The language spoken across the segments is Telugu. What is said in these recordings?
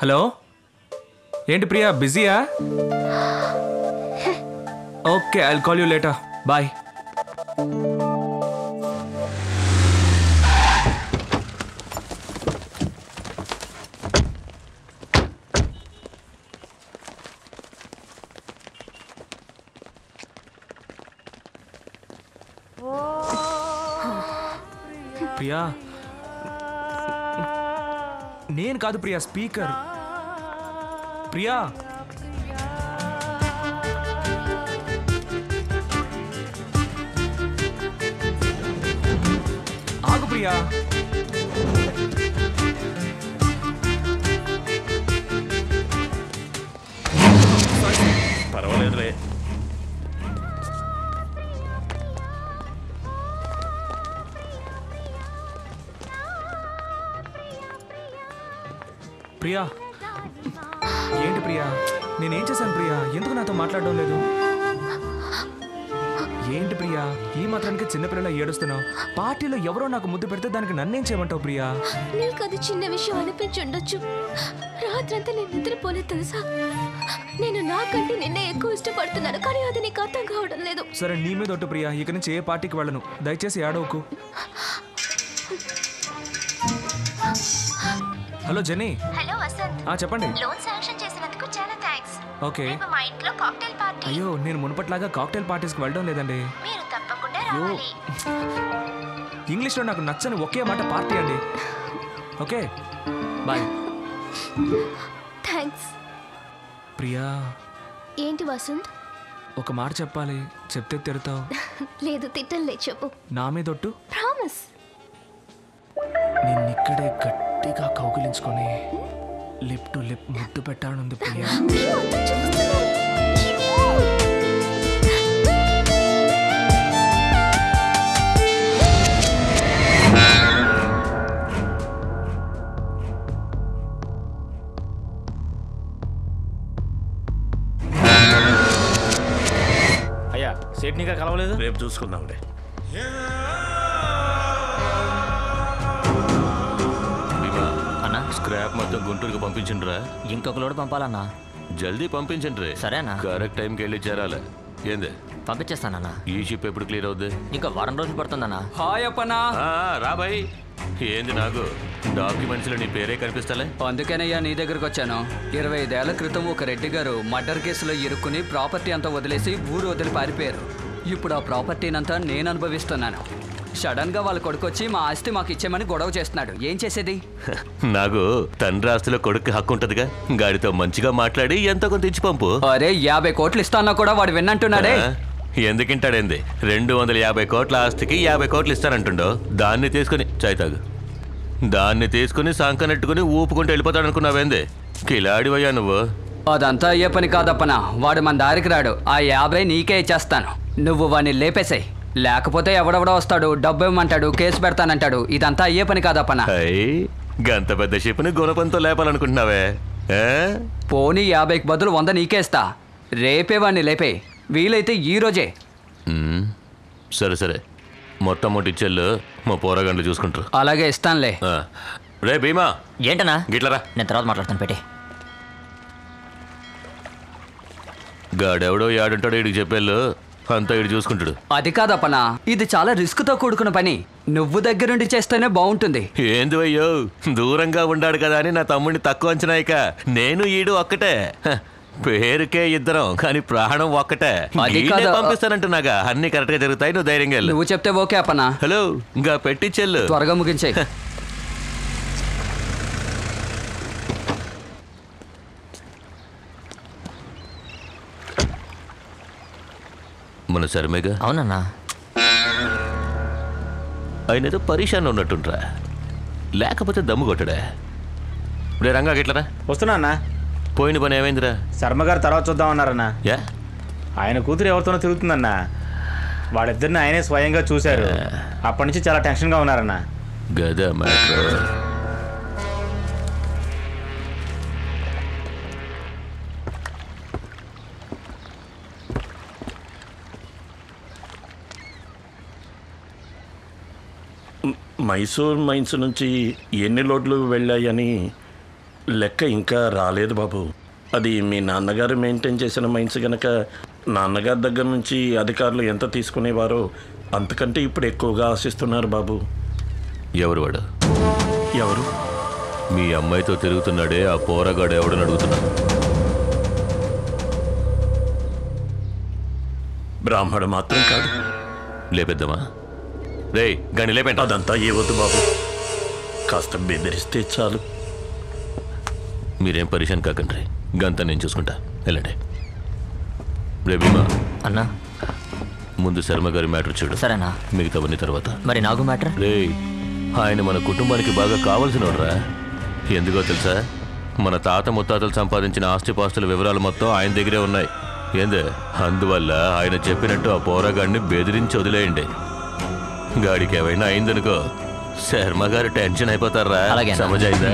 హలో, ఏంటి ప్రియా బిజీయా? Okay, I'll call you later. Bye. Priya, నేను కాదు ప్రియా, స్పీకర్. ప్రియా, ఆగు ప్రియా. పర్వాలేదులే. ప్రియా, ఏంటి ప్రియా, నేనేం చేశాను ప్రియా? ఎందుకు నాతో మాట్లాడడం లేదు? ఏంటి ప్రియా, ఈ మాత్రానికి చిన్నపిల్లలా ఏడుస్తున్నావు? పార్టీలో ఎవరో నాకు ముద్దు పెడితే దానికి నన్నేం చేయమంటావు ప్రియా? నీకు అది చిన్న విషయం అనిపించుండొచ్చు. రాత్రంతా నేను నిద్రపోలేదు తెలుసా. నేను నాకంటే నిన్నే ఎక్కువ ఇష్టపడుతున్నాను, కానీ అది నీకు అర్థం కావడం లేదు. సరే, నీ మీద ఒట్టు ప్రియా, ఇక నుంచి ఏ పార్టీకి వెళ్ళను. దయచేసి ఏడవకు. Hello jenny. హలో వసంత్. చెప్పండి. లోన్ శాంక్షన్ చేసినందుకు చాలా థాంక్స్. ఓకే. రేపు మా ఇంట్లో కాక్టైల్ పార్టీ. అయ్యో, నేను మునుపట్లాగా కాక్టైల్ పార్టీస్కి వెళ్ళడం లేదండి. మీరు తప్పకుండా రావాలి. ఇంగ్లీష్లో నాకు నచ్చని ఒకే మాట పార్టీ అండి. Okay, bye. థాంక్స్. ప్రియా, ఏంటి వసంత్? ఒక మాట చెప్పాలి, చెప్తే తిడతావు. లేదు, తిట్టలే, చెప్పు. నా మీద ఒట్టు. ప్రామిస్. నిన్నిక్కడే గట్టిగా కౌగిలించుకొని లిప్ టు లిప్ ముద్దు పెట్టానుంది ప్రియా. అయ్యా, సేట్నిగా కలవలేదు. రేపు చూసుకుందాంలే. స్క్రాప్ మొత్తం గుంటూరుకి పంపించండిరా. ఇంకొక లోడ్ పంపాలన్నా. జల్దీ పంపించండి. సరేనా? కరెక్ట్ టైంకి వెళ్ళి చేరాలి. ఏంది పంపించేస్తానన్నా. ఈ షిప్ ఎప్పుడు క్లియర్ అవుద్ది? ఇంకా వారం రోజులు పడుతుందన్నా. హాయ్ అప్పనా. రాబాయ్. ఏంది నాకు డాక్యుమెంట్స్ లో నీ పేరే కనిపిస్తలే? అందుకేనయ్యా నీ దగ్గరకు వచ్చాను. 25 ఏళ్ల క్రితం ఒక రెడ్డి గారు మర్డర్ కేసులో ఇరుక్కుని ప్రాపర్టీ అంతా వదిలేసి ఊరు వదిలి పారిపోయారు. ఇప్పుడు ఆ ప్రాపర్టీనంతా నేను అనుభవిస్తున్నాను. సడన్ గా వాళ్ళ కొడుకొచ్చి మా ఆస్తి మాకు ఇచ్చేమని గొడవ చేస్తున్నాడు. ఏం చేసేది? నాకు తండ్రి ఆస్తిలో కొడుకు హక్కు ఉంటదిగా. గాడితో మంచిగా మాట్లాడి ఎంతో కొంత ఇచ్చి పంపు. అరే 50 కోట్లు ఇస్తానా కూడా వాడు విన్నంటున్నాడే. ఎందుకింటాడేంది? 250 కోట్ల ఆస్తికి 50 కోట్లు ఇస్తానంటుండో. దాన్ని తీసుకుని చాయ్తాగు. దాన్ని తీసుకుని సంకనెట్టుకుని ఊపుకుంటూ వెళ్ళిపోతాడు అనుకున్నావేంది? కిలాడివయ్యా నువ్వు. అదంతా అయ్యే పని కాదప్పనా. వాడు మన దారికి రాడు. ఆ 50 నీకే ఇచ్చేస్తాను. నువ్వు వాడిని లేపేసాయి. లేకపోతే ఎవడెవడో వస్తాడు, డబ్బు ఇవ్వమంటాడు, కేసు పెడతానంటాడు. ఇదంతా అయ్యే పని కాదప్పనా. గంత పెద్ద షిప్ని గుణపంతో లేపాలనుకుంటున్నావే? పోనీ 50కి బదులు 100 నీకేస్తా. రేపే వాడిని లేపే, వీలైతే ఈ రోజే. సరే సరే, మొత్తం అమౌంట్ ఇచ్చేళ్ళు మా పోరాగండ్లు చూసుకుంటారు. అలాగే ఇస్తానులే. రే భీమా. ఏంటన్నా? గిట్లరా. నేను తర్వాత మాట్లాడతాను, పెట్టి. గాడెవడో యాడుంటాడో ఇడికి చెప్పేళ్ళు అంతా ఇడు చూసుకుంటాడు. అది కాదప్పనా, ఇది చాలా రిస్క్ తో కూడుకున్న పని. నువ్వు దగ్గరుండి చేస్తేనే బాగుంటుంది. ఏంది అయ్యో, దూరంగా ఉండాడు కదా అని నా తమ్ముడిని తక్కువ అంచనాయిక. నేను ఈడు ఒక్కటే. పేరుకే ఇద్దరం, కానీ ప్రాణం ఒక్కటే. పంపిస్తానంటున్నాగా. అన్ని కరెక్ట్ గా జరుగుతాయి, నువ్వు ధైర్యంగా వెళ్ళు. నువ్వు చెప్తే ఓకే అప్పనా. హలో, ఇంకా పెట్టించెళ్ళు. త్వరగా ముగించే. మన శర్మేగా. అవునన్నా. ఆయన ఏదో పరీక్షాన్ని ఉన్నట్టుంట్రా, లేకపోతే దమ్ము కొట్టడా? రే రంగా గిట్లరా. వస్తున్నా అన్న. పోయిన పని ఏమైందిరా? శర్మ గారు తర్వాత చూద్దామన్నారన్నా. యా, ఆయన కూతురు ఎవరితోనో తిరుగుతుందన్నా. వాళ్ళిద్దరిని ఆయనే స్వయంగా చూశారు. అప్పటి నుంచి చాలా టెన్షన్గా ఉన్నారన్నా. గదా మ్యాటర్. మైసూర్ మైన్స్ నుంచి ఎన్ని లోడ్లు వెళ్ళాయని లెక్క ఇంకా రాలేదు బాబు. అది మీ నాన్నగారు మెయింటైన్ చేసిన మైన్స్ గనక నాన్నగారి దగ్గర నుంచి అధికారులు ఎంత తీసుకునేవారో అంతకంటే ఇప్పుడు ఎక్కువగా ఆశిస్తున్నారు బాబు. ఎవరు వాడు? ఎవరు? మీ అమ్మాయితో తిరుగుతున్నాడే ఆ పోరగాడు ఎవడని అడుగుతున్నా. బ్రాహ్మడు మాత్రం కాదు. లేపెద్దామా? రే గని లేపేంట. అదంతా ఏ వద్దు బాబు, కాస్త బెదిరిస్తే చాలు. మీరేం పరిశాన్ కాకండి, గంతా నేను చూసుకుంటా. వెళ్ళండి. రే భీమా అన్నా ముందు శర్మ గారి మ్యాటర్ చూడు. సరేనా? మిగతావన్నీ తర్వాత. మరి నాకు మ్యాటర్? రే ఆయన మన కుటుంబానికి బాగా కావాల్సినోడ్రా. ఎందుకో తెలుసా? మన తాత ముత్తాతలు సంపాదించిన ఆస్తిపాస్తుల వివరాలు మొత్తం ఆయన దగ్గరే ఉన్నాయి. ఏందే? అందువల్ల ఆయన చెప్పినట్టు ఆ పోరాగాడిని బెదిరించి వదిలేయండి. గాడికి ఏమైనా అయిందనుకో శర్మ గారు టెన్షన్ అయిపోతారా. అలాగేనా? సమజైందా?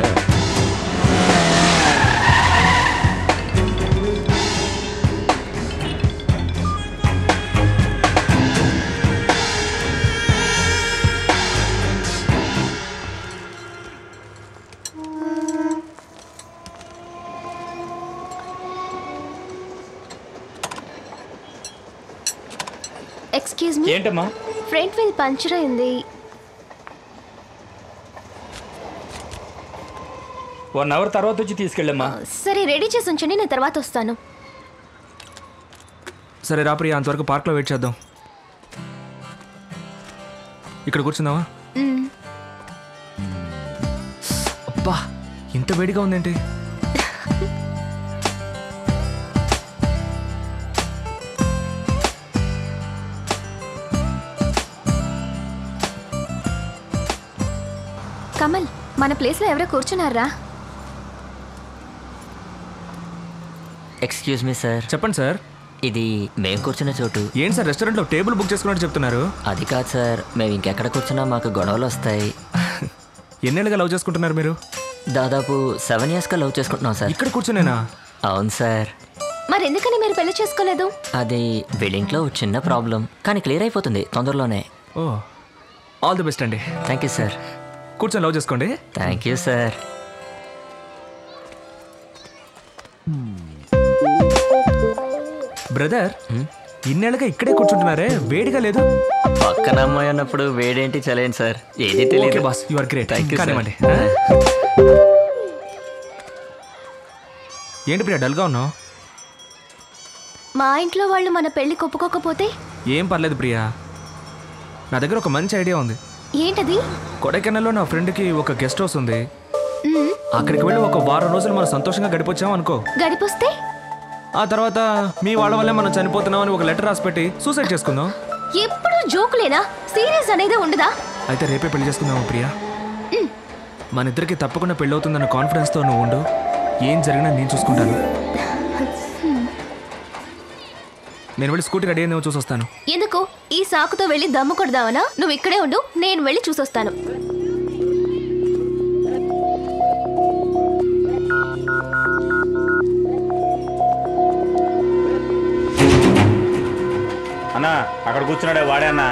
ఎక్స్క్యూజ్ మీ, ఏంటమ్మా? ఫ్రంట్ వీల్ పంచర్ అయింది. 1 అవర్ తర్వాత వచ్చి తీసుకెళ్ళమ్మా. సరే రెడీ చేసి ఉంచండి, నేను తర్వాత వస్తాను. సరే రా ప్రియా, అంతవరకు పార్క్లో వెయిట్ చేద్దాం. ఇక్కడ కూర్చుందామా? అబ్బా ఇంత వేడిగా ఉందేంటి? కమల్, మన ప్లేస్లో ఎవరో కూర్చున్నారా? Excuse me sir. చెప్పండి సార్. ఇది మేము కూర్చున్న చోటు. ఏంటి సార్ రెస్టారెంట్లో టేబుల్ బుక్ చేసుకున్నట్టు చెప్తున్నారు? అది కాదు సార్, మేము ఇంకెక్కడ కూర్చున్నా మాకు గొడవలు వస్తాయి. ఎన్నేళ్ళుగా లవ్ చేసుకుంటున్నారు మీరు? దాదాపు 7 yearsగా లవ్ చేసుకుంటున్నాం సార్. ఇక్కడ కూర్చునేనా? అవును సార్. మరి ఎందుకని మీరు పెళ్లి చేసుకోలేదు? అది వీళ్ళింట్లో చిన్న ప్రాబ్లం, కానీ క్లియర్ అయిపోతుంది తొందరలోనే. ఓ ఆల్ ది బెస్ట్ అండి. Thank you sir. కూర్చొని లవ్ చేసుకోండి. Thank you sir. బ్రదర్, ఇన్నేళ్ళుగా ఇక్కడే కూర్చుంటున్నారే, వేడిగా లేదు? పక్కన అమ్మాయి అన్నప్పుడు వేడేంటి చలేండి సార్, ఏది తెలియదు. Boss you are great. Thank you sir. కానివ్వండి. ఏంటి ప్రియా డల్గా ఉన్నావు? మా ఇంట్లో వాళ్ళు మన పెళ్లి ఒప్పుకోకపోతే? ఏం పర్లేదు ప్రియా, నా దగ్గర ఒక మంచి ఐడియా ఉంది. ఏంటది? కొడైకెనాల్లో నా ఫ్రెండ్కి ఒక గెస్ట్ హౌస్ ఉంది. అక్కడికి వెళ్ళి ఒక వారం రోజులు మనం సంతోషంగా గడిపొచ్చాం అనుకో. గడిపొస్తే ఆ తర్వాత మీ వాళ్ళ వల్లే మనం చనిపోతున్నామని ఒక లెటర్ రాసి పెట్టి సూసైడ్ చేసుకుందాం. ఎప్పుడు జోకులేనా? సీరియస్ అనేది ఉండదా? అయితే రేపే పెళ్లి చేసుకుందామా ప్రియా? మన ఇద్దరికి తప్పకుండా పెళ్ళి అవుతుందన్న కాన్ఫిడెన్స్తో నువ్వు ఉండు. ఏం జరిగినా నేను చూసుకుంటాను. నేను వెళ్ళి స్కూటీ రెడీ అయిందేమో చూసొస్తాను. ఎందుకు? ఈ సాకుతో వెళ్ళి దమ్ము కొడదావనా? నువ్వు ఇక్కడే ఉండు, నేను వెళ్ళి చూసొస్తాను. అన్నా అక్కడ కూర్చున్నాడే వాడే అన్నా.